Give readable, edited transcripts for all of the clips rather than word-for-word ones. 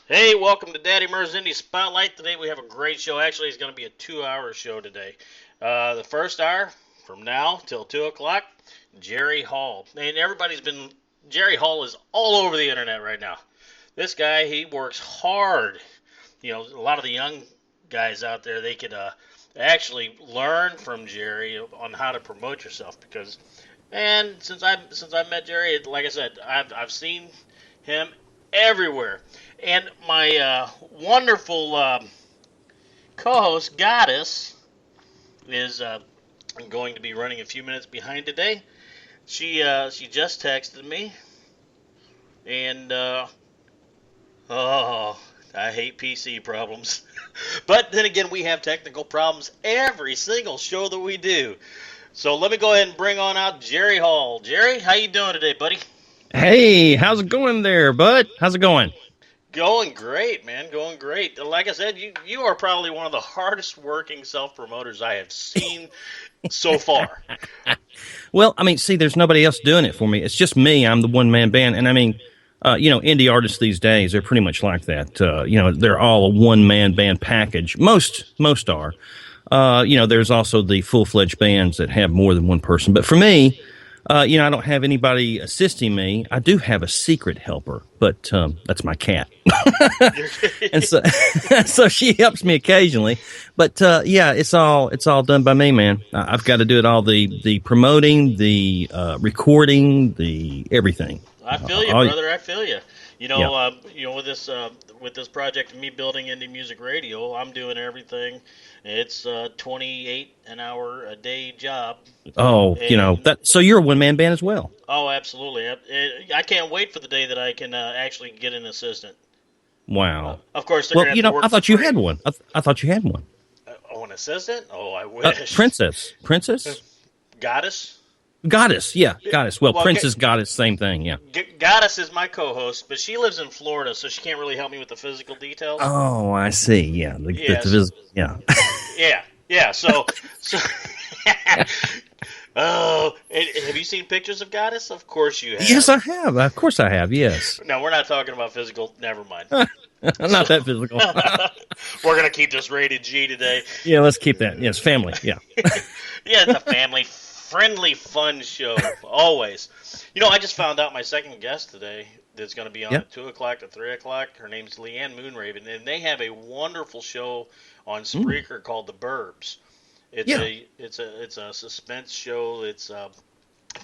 Hey, welcome to Daddy Murr's Indie Spotlight. Today we have a great show. Actually, it's going to be a 2-hour show today. The first hour, from now till 2 o'clock, Jerry Hall. And Jerry Hall is all over the internet right now. This guy, he works hard. You know, a lot of the young guys out there, they could actually learn from Jerry on how to promote yourself. Because, and since I met Jerry, like I said, I've seen him everywhere. And my wonderful co-host, Goddess, is going to be running a few minutes behind today. She just texted me, and I hate PC problems. But then again, we have technical problems every single show that we do. So let me go ahead and bring on out Jerry Hall. Jerry, how you doing today, buddy? Hey, how's it going there, bud? How's it going? Going great, man. Going great. Like I said, you are probably one of the hardest working self-promoters I have seen so far. Well, I mean, see, there's nobody else doing it for me. It's just me. I'm the one-man band. And I mean, indie artists these days, they're pretty much like that. They're all a one-man band package. Most are. There's also the full-fledged bands that have more than one person. But for me, I don't have anybody assisting me. I do have a secret helper, but that's my cat. And so she helps me occasionally. But it's all done by me, man. I've got to do it all, the promoting, the recording, the everything. I feel you, brother. I feel you. With this project, me building indie music radio, I'm doing everything. It's 28 an hour a day job. Oh, so you're a one-man band as well. Oh, absolutely. I can't wait for the day that I can actually get an assistant. Wow. Of course, I thought you had one. I thought you had one. An assistant? Oh, I wish. Princess? Goddess, yeah, Goddess. Well, Princess, Goddess, same thing, yeah. Goddess is my co-host, but she lives in Florida, so she can't really help me with the physical details. Oh, I see, yeah. Yeah. So oh, have you seen pictures of Goddess? Of course you have. Yes, I have. Of course I have, yes. No, we're not talking about physical. Never mind. Not that physical. We're going to keep this rated G today. Yeah, let's keep that. Yes, family, yeah. Yeah, it's a family-friendly, fun show, always. I just found out my second guest today that's going to be on at 2 o'clock to 3 o'clock. Her name's Liane Moonraven, and they have a wonderful show on Spreaker called The Burbs. It's a suspense show. It's kind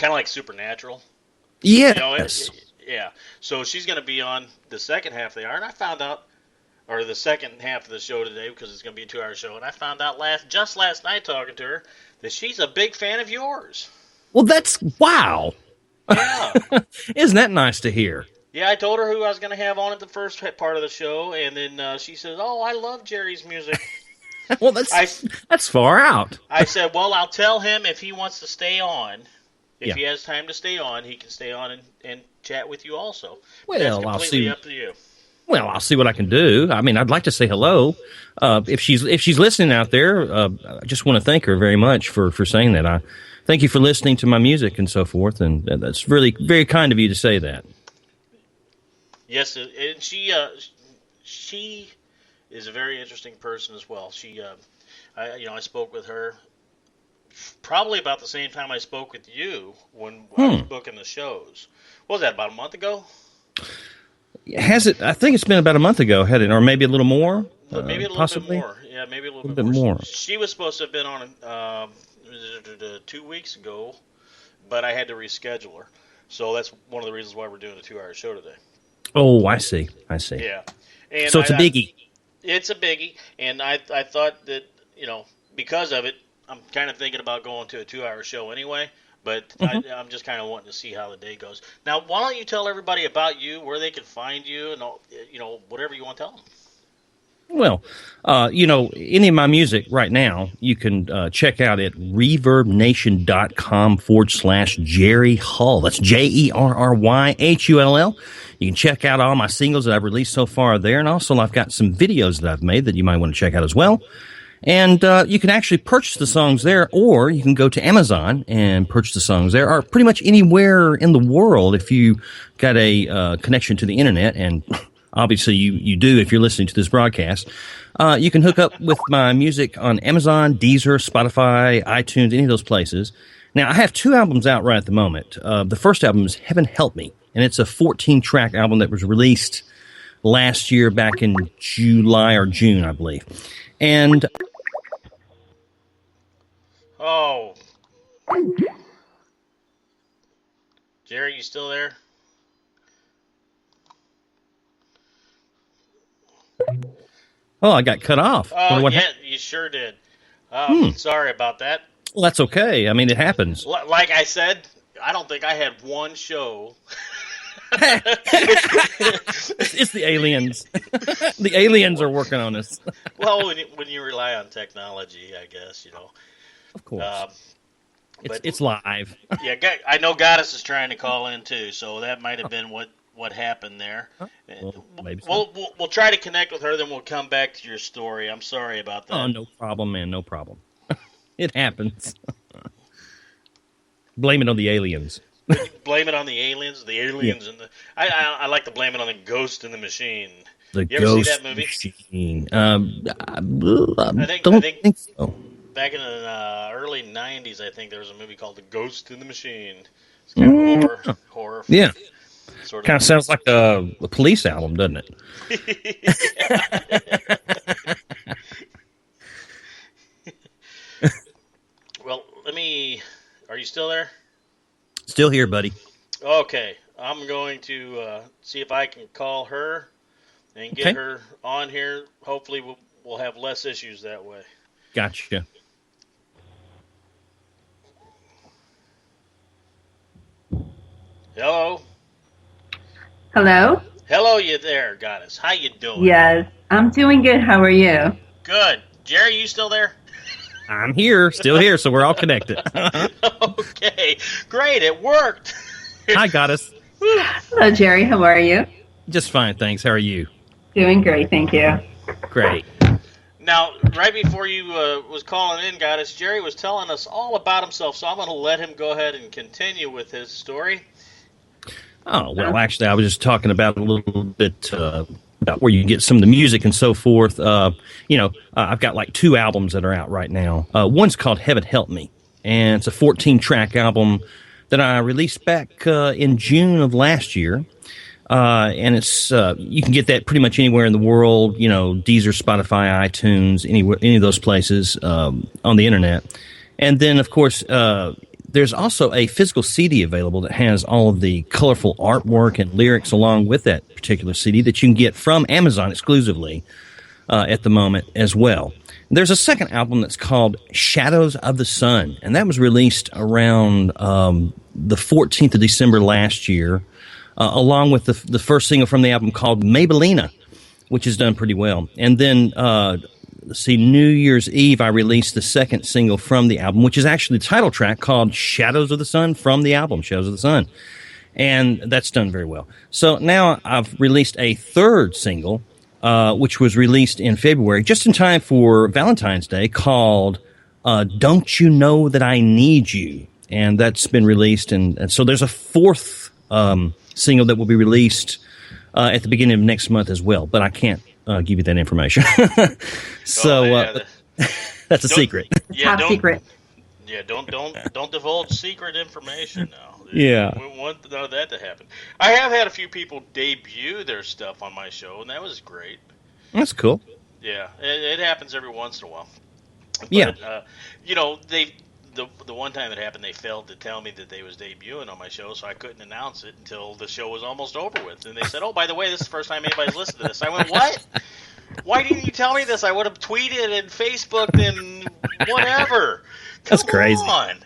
of like Supernatural. Yes. Yeah. So she's going to be on the second half of the hour, and I found out, or the second half of the show today, because it's going to be a 2-hour show, and I found out just last night talking to her that she's a big fan of yours. Well, that's wow. Yeah. Isn't that nice to hear? Yeah, I told her who I was going to have on at the first part of the show, and then she said, "Oh, I love Jerry's music." Well, that's far out. I said, "Well, I'll tell him if he wants to stay on. If he has time to stay on, he can stay on and chat with you also." Well, that's completely up to you. Well, I'll see what I can do. I mean, I'd like to say hello. If she's listening out there, I just want to thank her very much for saying that. I thank you for listening to my music and so forth, and that's really very kind of you to say that. Yes, and she is a very interesting person as well. I spoke with her probably about the same time I spoke with you when I was booking the shows. What was that, about a month ago? Has it? I think it's been about a month ago, had it, or maybe a little more? Maybe a little possibly? bit more. Yeah, maybe a little bit more. She was supposed to have been on 2 weeks ago, but I had to reschedule her. So that's one of the reasons why we're doing a 2-hour show today. Oh, I see. Yeah. And so it's a biggie. It's a biggie, and I thought that, because of it, I'm kind of thinking about going to a 2-hour show anyway, but I'm just kind of wanting to see how the day goes. Now, why don't you tell everybody about you, where they can find you, and whatever you want to tell them. Well, any of my music right now, you can check out at reverbnation.com/Jerry Hull. That's JERRYHULL. You can check out all my singles that I've released so far there, and also I've got some videos that I've made that you might want to check out as well. And you can actually purchase the songs there, or you can go to Amazon and purchase the songs there, or pretty much anywhere in the world if you got a connection to the internet, and obviously you do if you're listening to this broadcast. You can hook up with my music on Amazon, Deezer, Spotify, iTunes, any of those places. Now, I have 2 albums out right at the moment. The first album is Heaven Help Me, and it's a 14-track album that was released last year back in July or June, I believe. And oh, Jerry, you still there? oh, I got cut off. Oh, yeah, you sure did. Sorry about that. Well, that's okay. I mean, it happens. Like I said, I don't think I had one show. It's the aliens. The aliens are working on us. Well, when you rely on technology, I guess, Of course. But It's live. yeah, I know Goddess is trying to call in too, so that might have been what happened there. Well, maybe so. We'll try to connect with her, then we'll come back to your story. I'm sorry about that. Oh, no problem, man. No problem. It happens. Blame it on the aliens. Blame it on the aliens. The aliens and the. I like to blame it on the ghost in the machine. The You ever see that Ghost movie? Machine. I Don't think think so. back in the early '90s, I think there was a movie called The Ghost in the Machine. It's kind of horror. Yeah. Sort of. Kind of sounds like a Police album, doesn't it? Well, are you still there? Still here, buddy. Okay. I'm going to see if I can call her and get her on here. Hopefully we'll have less issues that way. Gotcha. Hello? Hello? Hello, you there, Goddess. How you doing? Yes, I'm doing good. How are you? Good. Jerry, you still there? I'm here, still here, so we're all connected. Okay. Great. It worked. Hi, Goddess. Hello, Jerry. How are you? Just fine, thanks. How are you? Doing great, thank you. Great. Now, right before you was calling in, Goddess, Jerry was telling us all about himself, so I'm going to let him go ahead and continue with his story. Oh, well, actually, I was just talking about a little bit about where you can get some of the music and so forth. I've got like 2 albums that are out right now. One's called Heaven Help Me, and it's a 14-track album that I released back in June of last year. And it's you can get that pretty much anywhere in the world, Deezer, Spotify, iTunes, any of those places on the internet. And then, of course, there's also a physical CD available that has all of the colorful artwork and lyrics along with that particular CD that you can get from Amazon exclusively at the moment as well. There's a second album that's called Shadows of the Sun, and that was released around the 14th of December last year, along with the first single from the album called Maybellina, which has done pretty well. And then, New Year's Eve, I released the second single from the album, which is actually the title track called Shadows of the Sun from the album, Shadows of the Sun. And that's done very well. So now I've released a third single, which was released in February, just in time for Valentine's Day, called Don't You Know That I Need You? And that's been released. And so there's a fourth single that will be released at the beginning of next month as well, but I can't give you that information. So that's a secret. Yeah, Top secret. Yeah, don't divulge secret information now. Yeah. We want none of that to happen. I have had a few people debut their stuff on my show, and that was great. That's cool. Yeah, it happens every once in a while. But, Yeah. The one time it happened, they failed to tell me that they was debuting on my show, so I couldn't announce it until the show was almost over with. And they said, "Oh, by the way, this is the first time anybody's listened to this." I went, "What? Why didn't you tell me this? I would have tweeted and Facebooked and whatever." That's crazy. Come on.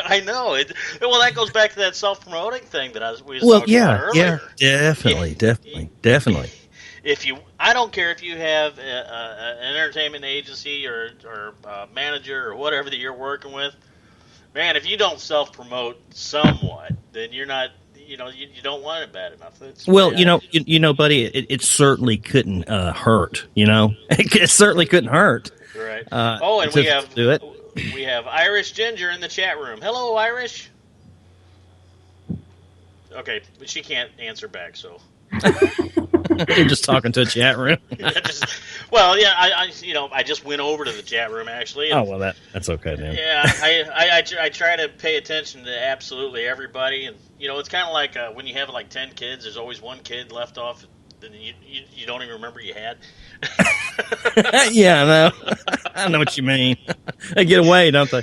I know. Well, that goes back to that self-promoting thing that we was talking about earlier. Definitely. I don't care if you have an entertainment agency or manager or whatever that you're working with, man. If you don't self-promote somewhat, then you're not, you don't want it bad enough. Buddy, it certainly couldn't hurt. It certainly couldn't hurt. Right. Uh, Oh, and to do it. we have Irish Ginger in the chat room. Hello, Irish. Okay, but she can't answer back, so. You're just talking to a chat room. Well, yeah, I just went over to the chat room actually. And, Oh well, that's okay then. yeah, I try to pay attention to absolutely everybody, and it's kind of like when you have like 10 kids, there's always one kid left off that you don't even remember you had. Yeah, I know. I know what you mean. They get away, don't they?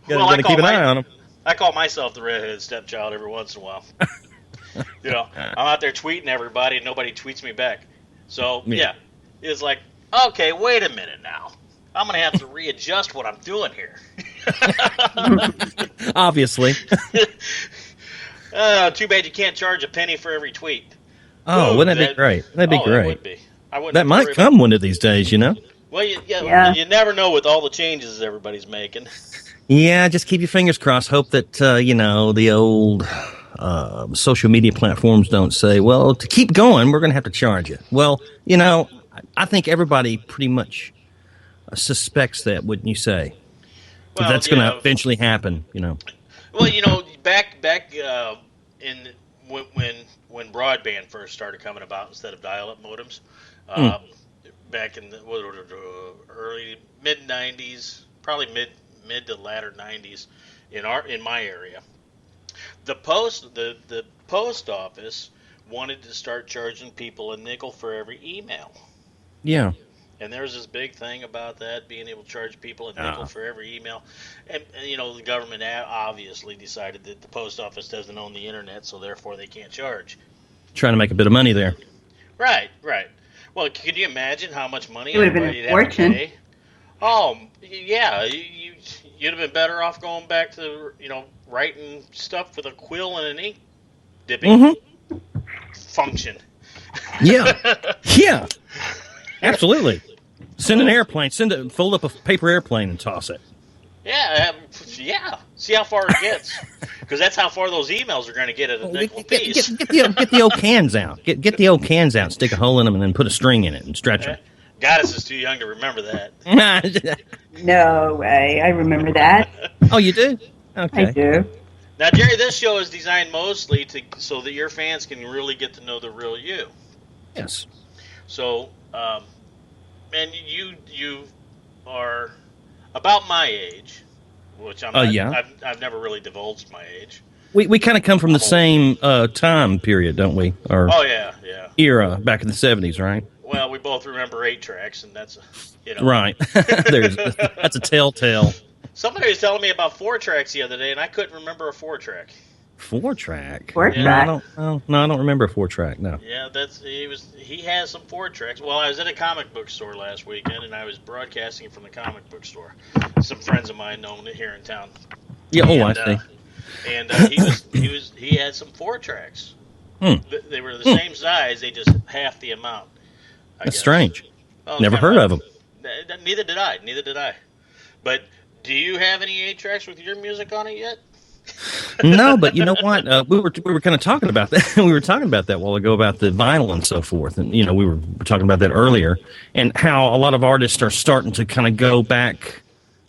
Gotta keep an eye on them. I call myself the redheaded stepchild every once in a while. I'm out there tweeting everybody, and nobody tweets me back. So, yeah, it's like, okay, wait a minute now. I'm going to have to readjust what I'm doing here. Obviously. Too bad you can't charge a penny for every tweet. Oh, wouldn't that be great? That'd be great. That would be. That might come one of these days, Well, you never know with all the changes everybody's making. Yeah, just keep your fingers crossed. Hope that, the old social media platforms don't say, well, to keep going, we're going to have to charge you. Well, I think everybody pretty much suspects that, wouldn't you say? Well, that's going to eventually happen, Well, back in when broadband first started coming about instead of dial-up modems, back in the early mid '90s, probably mid to latter '90s, in my area, the post office wanted to start charging people a nickel for every email. Yeah. And there was this big thing about that, being able to charge people a nickel for every email. And the government obviously decided that the post office doesn't own the internet, so therefore they can't charge. Trying to make a bit of money there. Right. Well, could you imagine how much money it would have been a fortune. Pay? Oh, yeah. You'd have been better off going back to, writing stuff with a quill and an ink dipping function. Yeah. Yeah. Absolutely. Send an airplane. Fold up a paper airplane and toss it. Yeah. See how far it gets, because that's how far those emails are going to get at a nickel piece. Get the old cans out. Get the old cans out. Stick a hole in them and then put a string in it and stretch them. Goddess is too young to remember that. No way. I remember that. Oh, you do? Okay. I do. Now, Jerry, this show is designed mostly so that your fans can really get to know the real you. Yes. So, and you are about my age, which I'm not, yeah. I've never really divulged my age. We kind of come from the same time period, don't we? Or yeah. era back in the 70s, right? Well, we both remember 8 tracks, and that's right. That's a telltale. Somebody was telling me about 4 tracks the other day, and I couldn't remember a 4 track. 4 track. 4 track. No, I don't remember a 4 track. No. Yeah, he has some 4 tracks. Well, I was at a comic book store last weekend, and I was broadcasting from the comic book store. Some friends of mine known here in town. Yeah. I see. And he had some 4 tracks. They were the same size. They just half the amount. That's strange. Well, Never heard of them. Neither did I. But do you have any 8 tracks with your music on it yet? No, but you know what? We were kind of talking about that. We were talking about that a while ago about the vinyl and so forth, and we were talking about that earlier, and how a lot of artists are starting to kind of go back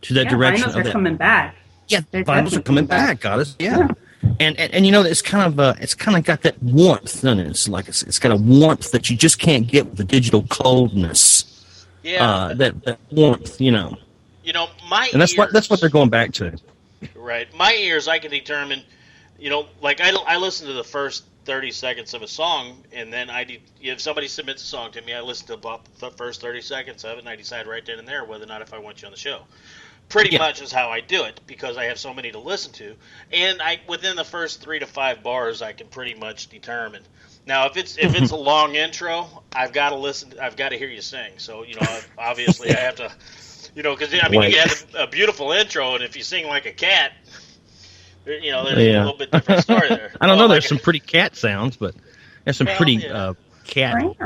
to that direction. Vinyls are coming back. Yeah, vinyls are coming back. Goddess. Yeah. And it's kind of got that warmth in it. It's like it's got a warmth that you just can't get with the digital coldness. Yeah. That warmth, and that's what they're going back to. Right. My ears, I can determine, like I listen to the first 30 seconds of a song, and then if somebody submits a song to me, I listen to about the first 30 seconds of it, and I decide right then and there whether or not if I want you on the show. Pretty much is how I do it, because I have so many to listen to, and within the first 3 to 5 bars, I can pretty much determine. Now, if it's a long intro, I've got to listen. I've got to hear you sing. So obviously, I have to. Because you have a beautiful intro, and if you sing like a cat, there's a little bit different story there. I don't know. There's some pretty cat sounds, but there's some pretty cat,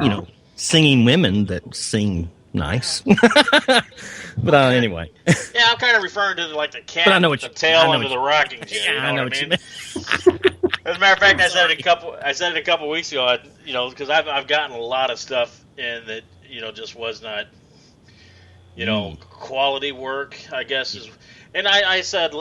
singing women that sing nice. But anyway. Yeah, I'm kind of referring to like the cat with the tail under the rocking chair. I know what you mean. As a matter of fact, I said it a couple weeks ago. Because I've gotten a lot of stuff in that just was not. quality work, I guess is. And I said